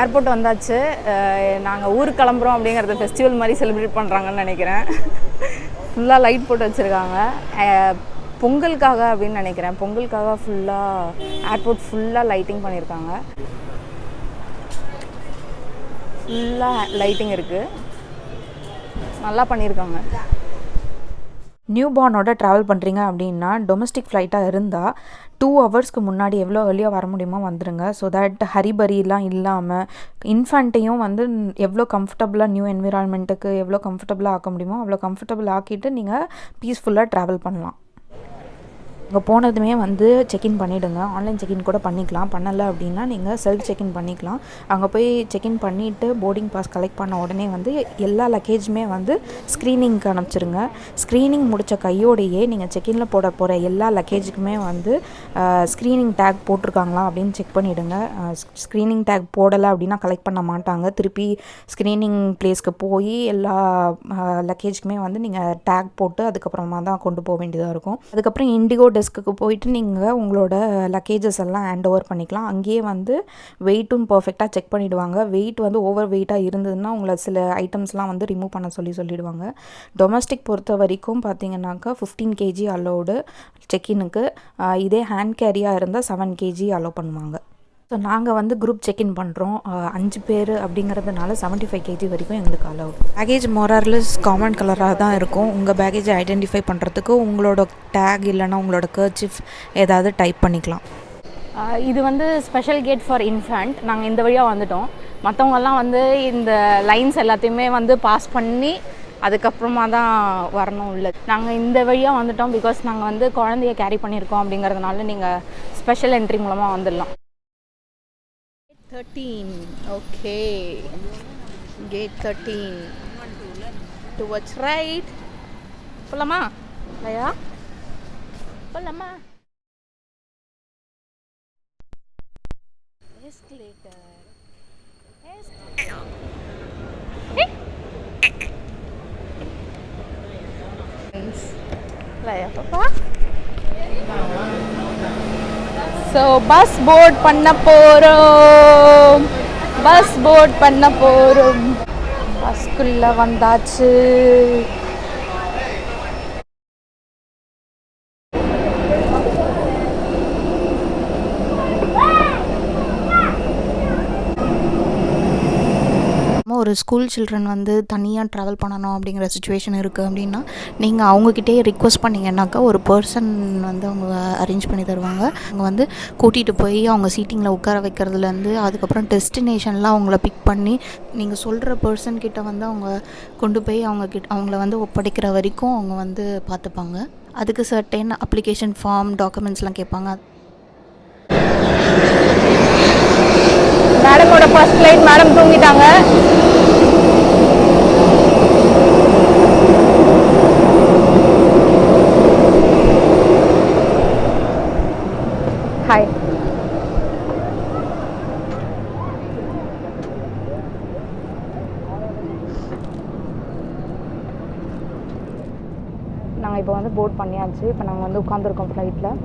Airport வந்தாச்சு. நாங்கள் ஊருக்கு கிளம்புறோம் அப்படிங்கிறது ஃபெஸ்டிவல் மாதிரி செலிப்ரேட் பண்ணுறாங்கன்னு நினைக்கிறேன். ஃபுல்லாக லைட் போட்டு வச்சுருக்காங்க. பொங்கலுக்காக அப்படின்னு நினைக்கிறேன். பொங்கலுக்காக ஃபுல்லாக ஏர்போர்ட் ஃபுல்லாக லைட்டிங் பண்ணியிருக்காங்க. ஃபுல்லாக லைட்டிங் இருக்குது, நல்லா பண்ணியிருக்காங்க. நியூ பார்னோட ட்ராவல் பண்ணுறீங்க அப்படின்னா டொமஸ்டிக் ஃப்ளைட்டாக இருந்தால் 2 ஹவர்ஸ்க்கு முன்னாடி எவ்வளோ வெளியாக வர முடியுமோ வந்துடுங்க. ஸோ தட் ஹரிபரிலாம் இல்லாமல் இன்ஃபேண்ட்டையும் வந்து எவ்வளோ கம்ஃபர்டபுளாக நியூ என்விரான்மெண்ட்டுக்கு எவ்வளோ கம்ஃபர்டபுளாக ஆக்க முடியுமோ அவ்வளோ கம்ஃபர்டபுள் ஆக்கிட்டு நீங்கள் பீஸ்ஃபுல்லாக ட்ராவல் பண்ணலாம். அங்கே போனதுமே வந்து செக்இன் பண்ணிவிடுங்க. ஆன்லைன் செக்இன் கூட பண்ணிக்கலாம். பண்ணலை அப்படின்னா நீங்கள் செல்ஃப் செக்இன் பண்ணிக்கலாம். அங்கே போய் செக்இன் பண்ணிவிட்டு போர்டிங் பாஸ் கலெக்ட் பண்ண உடனே வந்து எல்லா லக்கேஜுமே வந்து ஸ்க்ரீனிங்க்கு அனுப்பிச்சிருங்க. ஸ்க்ரீனிங் முடித்த கையோடையே நீங்கள் செக்இனில் போட போகிற எல்லா லக்கேஜுக்குமே வந்து ஸ்க்ரீனிங் டேக் போட்டிருக்காங்களா அப்படின்னு செக் பண்ணிவிடுங்க. ஸ்க்ரீனிங் டேக் போடலை அப்படின்னா கலெக்ட் பண்ண மாட்டாங்க. திருப்பி ஸ்க்ரீனிங் பிளேஸ்க்கு போய் எல்லா லக்கேஜுக்குமே வந்து நீங்கள் டேக் போட்டு அதுக்கப்புறமா தான் கொண்டு போக வேண்டியதாக இருக்கும். அதுக்கப்புறம் இண்டிகோ டெஸ்க்கு போயிட்டு நீங்கள் உங்களோட லக்கேஜஸ் எல்லாம் ஹேண்ட் ஓவர் பண்ணிக்கலாம். அங்கேயே வந்து வெயிட்டும் பர்ஃபெக்டாக செக் பண்ணிவிடுவாங்க. வெயிட் வந்து ஓவர் வெயிட்டாக இருந்ததுன்னா உங்களை சில ஐட்டம்ஸ்லாம் வந்து ரிமூவ் பண்ண சொல்லிடுவாங்க. டொமஸ்டிக் பொறுத்த வரைக்கும் பார்த்தீங்கன்னாக்கா 15 kg அலோடு செக்இனுக்கு. இதே ஹேண்ட் கேரியாக இருந்தால் 7 kg அலோவ் பண்ணுவாங்க. ஸோ நாங்கள் வந்து குரூப் செக்இன் பண்ணுறோம். 5 பேர் அப்படிங்கிறதுனால 75 kg வரைக்கும் எங்களுக்கு அலோவ். பேக்கேஜ் மோரார்லெஸ் காமன் கலராக தான் இருக்கும். உங்கள் பேக்கேஜை ஐடென்டிஃபை பண்ணுறதுக்கு உங்களோட டேக் இல்லைனா உங்களோட கர்ச்சிஃப் ஏதாவது டைப் பண்ணிக்கலாம். இது வந்து ஸ்பெஷல் கேட் ஃபார் இன்ஃபேண்ட். நாங்கள் இந்த வழியாக வந்துட்டோம். மற்றவங்கெல்லாம் வந்து இந்த லைன்ஸ் எல்லாத்தையுமே வந்து பாஸ் பண்ணி அதுக்கப்புறமா தான் வரணும் உள்ளது. நாங்கள் இந்த வழியாக வந்துட்டோம். பிகாஸ் நாங்கள் வந்து குழந்தைய கேரி பண்ணியிருக்கோம் அப்படிங்கிறதுனால நீங்கள் ஸ்பெஷல் என்ட்ரி மூலமாக வந்துடலாம். 13. Okay, gate 13 towards right. போலாமா ஐயா, போலாமா? எஸ்கலேட்டர் ஐயா பாப்பா. ஸோ பஸ் போர்ட் பண்ண போகிறோம். பஸ்க்குள்ளே வந்தாச்சு. ஒரு ஸ்கூல் சில்ட்ரன் வந்து தனியாக ட்ராவல் பண்ணணும் அப்படிங்கிற சுச்சுவேஷன் இருக்குது அப்படின்னா நீங்கள் அவங்கக்கிட்டே ரிக்வெஸ்ட் பண்ணிங்கன்னாக்கா ஒரு பர்சன் வந்து அவங்க அரேஞ்ச் பண்ணி தருவாங்க. அவங்க வந்து கூட்டிகிட்டு போய் அவங்க சீட்டிங்கில் உட்கார வைக்கிறதுலேருந்து அதுக்கப்புறம் டெஸ்டினேஷன்லாம் அவங்கள பிக் பண்ணி நீங்கள் சொல்கிற பர்சன்கிட்ட வந்து அவங்க கொண்டு போய் அவங்கள வந்து ஒப்படைக்கிற வரைக்கும் அவங்க வந்து பார்த்துப்பாங்க. அதுக்கு சர்டைன் அப்ளிகேஷன் ஃபார்ம் டாக்குமெண்ட்ஸ்லாம் கேட்பாங்க. மேடமோட ஃபர்ஸ்ட் ஃப்ளைட். மேடம் தூங்கிட்டாங்க. ஹாய். நாங்கள் இப்போ வந்து போர்ட் பண்ணியாச்சு. இப்போ நாங்கள் வந்து உட்காந்துருக்கோம் ஃப்ளைட்டில்.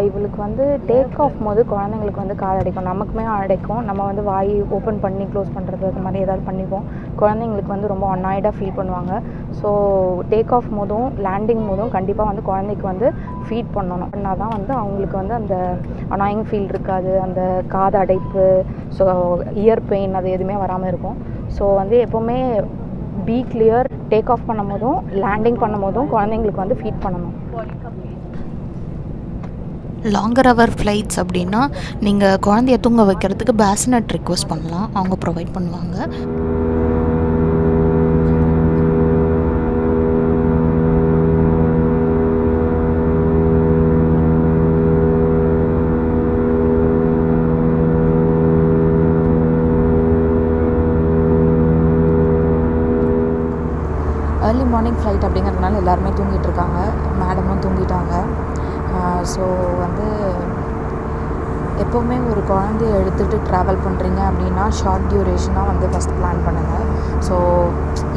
இவளுக்கு வந்து டேக் ஆஃப் போது குழந்தைங்களுக்கு வந்து காது அடைக்கும், நமக்குமே அடைக்கும். நம்ம வந்து வாய் ஓப்பன் பண்ணி க்ளோஸ் பண்ணுறது அது மாதிரி ஏதாவது பண்ணிப்போம். குழந்தைங்களுக்கு வந்து ரொம்ப அன்னாய்டாக ஃபீல் பண்ணுவாங்க. ஸோ டேக் ஆஃப் போதும் லேண்டிங் போதும் கண்டிப்பாக வந்து குழந்தைக்கு வந்து ஃபீட் பண்ணணும். பண்ணால் தான் வந்து அவங்களுக்கு வந்து அந்த அனாயிங் ஃபீல் இருக்காது, அந்த காது அடைப்பு, ஸோ இயர் பெயின் அது எதுவுமே வராமல் இருக்கும். ஸோ வந்து எப்போவுமே பி கிளியர். டேக் ஆஃப் பண்ணும் போதும் லேண்டிங் பண்ணும் போதும் குழந்தைங்களுக்கு வந்து ஃபீட் பண்ணணும். லாங்கர் ஹவர் ஃப்ளைட்ஸ் அப்படின்னா நீங்கள் குழந்தைய தூங்க வைக்கிறதுக்கு பேசினட் ரிக்வெஸ்ட் பண்ணலாம், அவங்க ப்ரொவைட் பண்ணுவாங்க. ஏர்லி மார்னிங் ஃப்ளைட் அப்படிங்கிறதுனால எல்லாருமே தூங்கிட்டுருக்காங்க. மேடமும் தூங்கிட்டாங்க. ஸோ வந்து எப்போவுமே ஒரு குழந்தைய எடுத்துகிட்டு ட்ராவல் பண்ணுறீங்க அப்படின்னா ஷார்ட் டியூரேஷனாக வந்து ஃபஸ்ட் பிளான் பண்ணுங்கள். ஸோ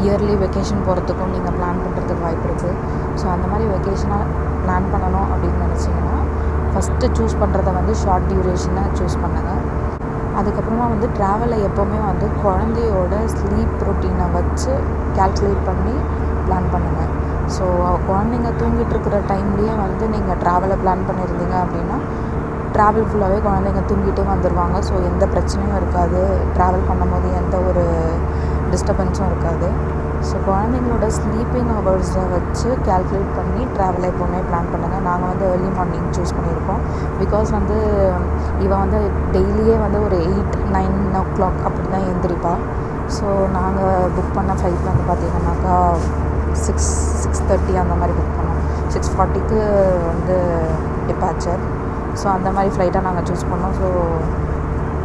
இயர்லி வெக்கேஷன் போகிறதுக்கும் நீங்கள் பிளான் பண்ணுறதுக்கு வாய்ப்பு இருக்குது. ஸோ அந்த மாதிரி வெக்கேஷனாக பிளான் பண்ணணும் அப்படின்னு நினச்சிங்கன்னா ஃபஸ்ட்டு சூஸ் பண்ணுறத வந்து ஷார்ட் டியூரேஷனை சூஸ் பண்ணுங்கள். அதுக்கப்புறமா வந்து ட்ராவலை எப்போவுமே வந்து குழந்தையோட ஸ்லீப் ரொட்டீனை வச்சு கால்குலேட் பண்ணி பிளான் பண்ணுங்கள். ஸோ குழந்தைங்க தூங்கிட்டு இருக்கிற டைம்லேயே வந்து நீங்கள் ட்ராவலை பிளான் பண்ணியிருந்தீங்க அப்படின்னா ட்ராவல் ஃபுல்லாகவே குழந்தைங்க தூங்கிட்டே வந்துடுவாங்க. ஸோ எந்த பிரச்சனையும் இருக்காது, ட்ராவல் பண்ணும்போது எந்த ஒரு டிஸ்டர்பன்ஸும் இருக்காது. ஸோ குழந்தைங்களோட ஸ்லீப்பிங் ஹவர்ஸை வச்சு கால்குலேட் பண்ணி ட்ராவலை எப்போவுமே பிளான் பண்ணுங்கள். நாங்கள் வந்து ஏர்லி மார்னிங் சூஸ் பண்ணியிருக்கோம். பிகாஸ் வந்து இவன் வந்து டெய்லியே வந்து ஒரு 8-9 o'clock அப்படி தான் எழுந்திரிப்பா. ஸோ நாங்கள் புக் பண்ண ஃப்ளைட் வந்து பார்த்திங்கனாக்கா 6:30 அந்த மாதிரி புக் பண்ணோம். 6:40க்கு வந்து டிபார்ச்சர். ஸோ அந்த மாதிரி ஃப்ளைட்டாக நாங்கள் சூஸ் பண்ணோம். So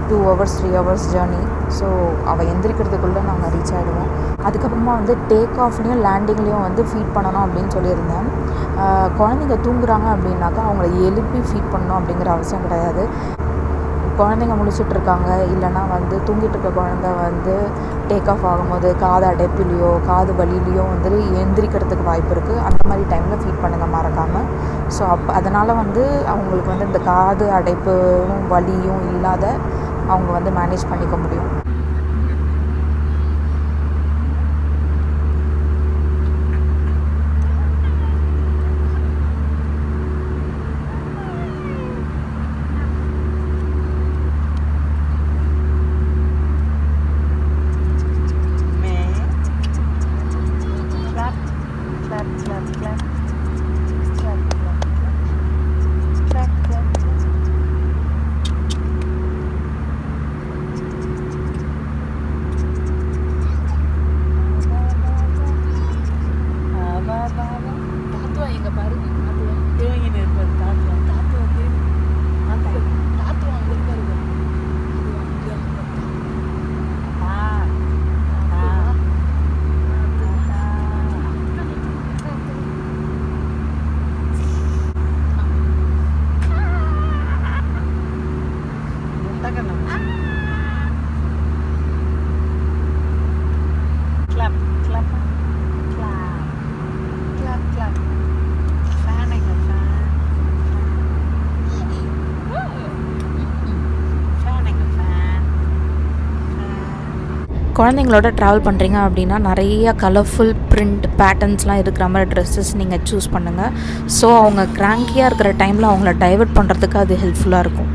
2 hours 3 hours journey. So அவள் எந்திரிக்கிறதுக்குள்ளே நாங்கள் ரீச் ஆகிடுவோம். அதுக்கப்புறமா வந்து டேக் ஆஃப்லேயும் லேண்டிங்லேயும் வந்து ஃபீட் பண்ணணும் அப்படின்னு சொல்லியிருந்தேன். குழந்தைங்க தூங்குறாங்க அப்படின்னாக்கா அவங்கள எழுப்பி ஃபீட் பண்ணணும் அப்படிங்கிற அவசியம் கிடையாது. குழந்தைங்க முழிச்சிட்ருக்காங்க இல்லைனா வந்து தூங்கிட்டு இருக்க குழந்தை வந்து டேக் ஆஃப் ஆகும்போது காது அடைப்புலையோ காது வலிலையோ வந்து எந்திரிக்கிறதுக்கு வாய்ப்பு இருக்குது. அந்த மாதிரி டைமில் ஃபீட் பண்ணுங்கள் மறக்காமல். ஸோ அதனால் வந்து அவங்களுக்கு வந்து இந்த காது அடைப்பும் வலியும் இல்லாத அவங்க வந்து மேனேஜ் பண்ணிக்க முடியும். குழந்தைங்களோட ட்ராவல் பண்ணுறீங்க அப்படின்னா நிறைய கலர்ஃபுல் பிரிண்ட் பேட்டர்ன்ஸ்லாம் இருக்கிற மாதிரி ட்ரெஸ்ஸஸ் நீங்கள் சூஸ் பண்ணுங்கள். ஸோ அவங்க கிராங்கியாக இருக்கிற டைமில் அவங்கள டைவர்ட் பண்ணுறதுக்கு அது ஹெல்ப்ஃபுல்லாக இருக்கும்.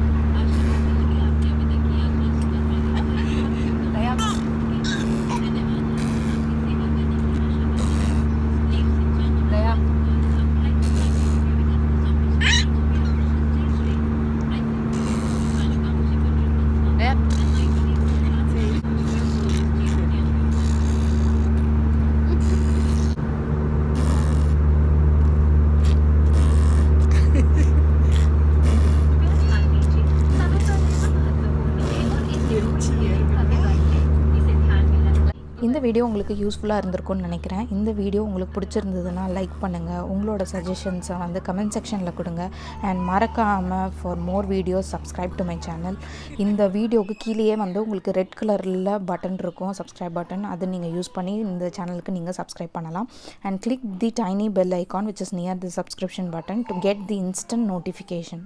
இந்த வீடியோ உங்களுக்கு யூஸ்ஃபுல்லாக இருந்திருக்கும்னு நினைக்கிறேன். இந்த வீடியோ உங்களுக்கு பிடிச்சிருந்ததுன்னா லைக் பண்ணுங்கள், உங்களோட சஜஷன்ஸை வந்து கமெண்ட் செக்ஷனில் கொடுங்க. அண்ட் மறக்காமல் for more videos subscribe to my channel. இந்த வீடியோவுக்கு கீழேயே வந்து உங்களுக்கு ரெட் கலரில் பட்டன் இருக்கும், சப்ஸ்கிரைப் பட்டன். அதை நீங்கள் யூஸ் பண்ணி இந்த சேனலுக்கு நீங்கள் சப்ஸ்கிரைப் பண்ணலாம். And click the tiny bell icon which is near the subscription button to get the instant notification.